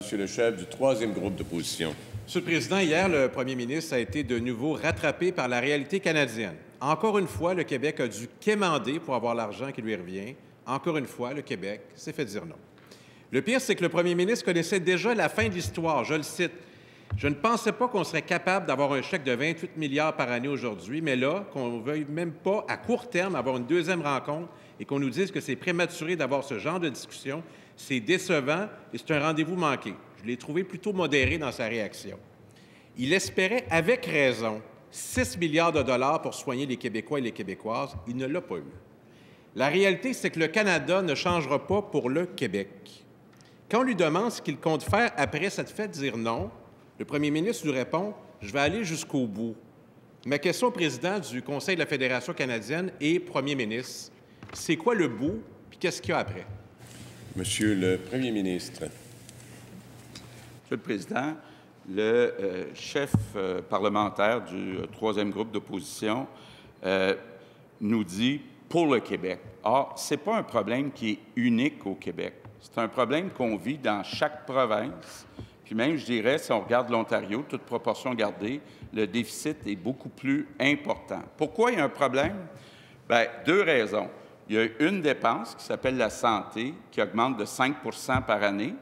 Monsieur le chef du troisième groupe d'opposition. Monsieur le Président, hier, le premier ministre a été de nouveau rattrapé par la réalité canadienne. Encore une fois, le Québec a dû quémander pour avoir l'argent qui lui revient. Encore une fois, le Québec s'est fait dire non. Le pire, c'est que le premier ministre connaissait déjà la fin de l'histoire. Je le cite. « Je ne pensais pas qu'on serait capable d'avoir un chèque de 28 milliards par année aujourd'hui, mais là, qu'on ne veuille même pas, à court terme, avoir une deuxième rencontre et qu'on nous dise que c'est prématuré d'avoir ce genre de discussion, c'est décevant et c'est un rendez-vous manqué. » Je l'ai trouvé plutôt modéré dans sa réaction. Il espérait, avec raison, 6 milliards de dollars pour soigner les Québécois et les Québécoises. Il ne l'a pas eu. La réalité, c'est que le Canada ne changera pas pour le Québec. Quand on lui demande ce qu'il compte faire après cette fête dire non, le premier ministre lui répond « Je vais aller jusqu'au bout ». Ma question au président du Conseil de la Fédération canadienne et premier ministre, c'est quoi le bout, puis qu'est-ce qu'il y a après? Monsieur le premier ministre. Monsieur le Président, le chef parlementaire du troisième groupe d'opposition nous dit « pour le Québec ». Or, ce n'est pas un problème qui est unique au Québec. C'est un problème qu'on vit dans chaque province. Puis même, je dirais, si on regarde l'Ontario, toute proportion gardée, le déficit est beaucoup plus important. Pourquoi il y a un problème? Bien, deux raisons. Il y a une dépense qui s'appelle la santé, qui augmente de 5 par année.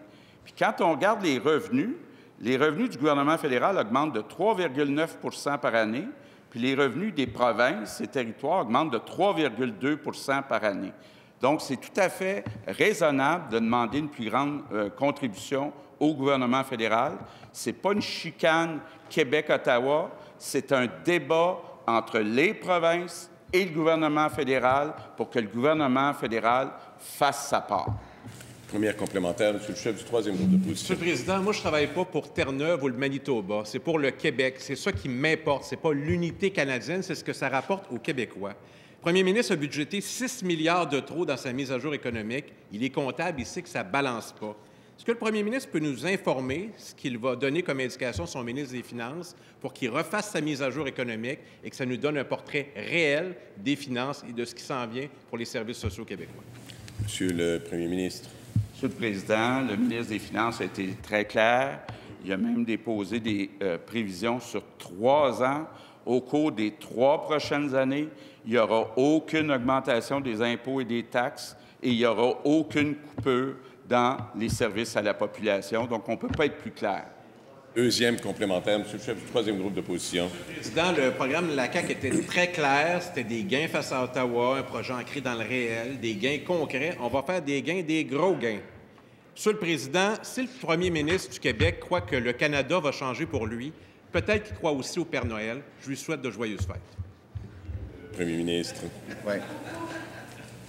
Puis quand on regarde les revenus du gouvernement fédéral augmentent de 3,9 par année, puis les revenus des provinces et territoires augmentent de 3,2 par année. Donc, c'est tout à fait raisonnable de demander une plus grande contribution au gouvernement fédéral. Ce n'est pas une chicane Québec-Ottawa, c'est un débat entre les provinces et le gouvernement fédéral pour que le gouvernement fédéral fasse sa part. Première complémentaire, Monsieur le chef du troisième groupe d'opposition. Monsieur le Président, moi, je ne travaille pas pour Terre-Neuve ou le Manitoba. C'est pour le Québec. C'est ça qui m'importe. Ce n'est pas l'unité canadienne, c'est ce que ça rapporte aux Québécois. Le premier ministre a budgété 6 milliards de trop dans sa mise à jour économique. Il est comptable, il sait que ça ne balance pas. Est-ce que le premier ministre peut nous informer ce qu'il va donner comme indication à son ministre des Finances pour qu'il refasse sa mise à jour économique et que ça nous donne un portrait réel des finances et de ce qui s'en vient pour les services sociaux québécois? Monsieur le premier ministre. Monsieur le Président, le ministre des Finances a été très clair. Il a même déposé des prévisions sur 3 ans. Au cours des 3 prochaines années, il n'y aura aucune augmentation des impôts et des taxes et il n'y aura aucune coupure dans les services à la population. Donc, on ne peut pas être plus clair. Deuxième complémentaire, Monsieur le chef du troisième groupe d'opposition. Président, le programme de la CAQ était très clair. C'était des gains face à Ottawa, un projet ancré dans le réel, des gains concrets. On va faire des gains, des gros gains. Monsieur le Président, si le premier ministre du Québec croit que le Canada va changer pour lui, peut-être qu'il croit aussi au Père Noël. Je lui souhaite de joyeuses fêtes. Premier ministre. Oui.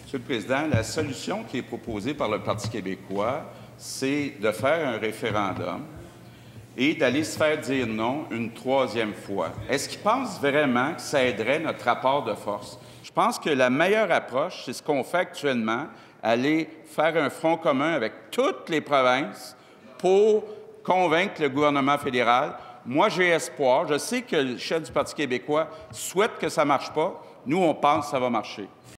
Monsieur le Président, la solution qui est proposée par le Parti québécois, c'est de faire un référendum et d'aller se faire dire non une 3e fois. Est-ce qu'il pense vraiment que ça aiderait notre rapport de force? Je pense que la meilleure approche, c'est ce qu'on fait actuellement, aller faire un front commun avec toutes les provinces pour convaincre le gouvernement fédéral. Moi, j'ai espoir. Je sais que le chef du Parti québécois souhaite que ça ne marche pas. Nous, on pense que ça va marcher.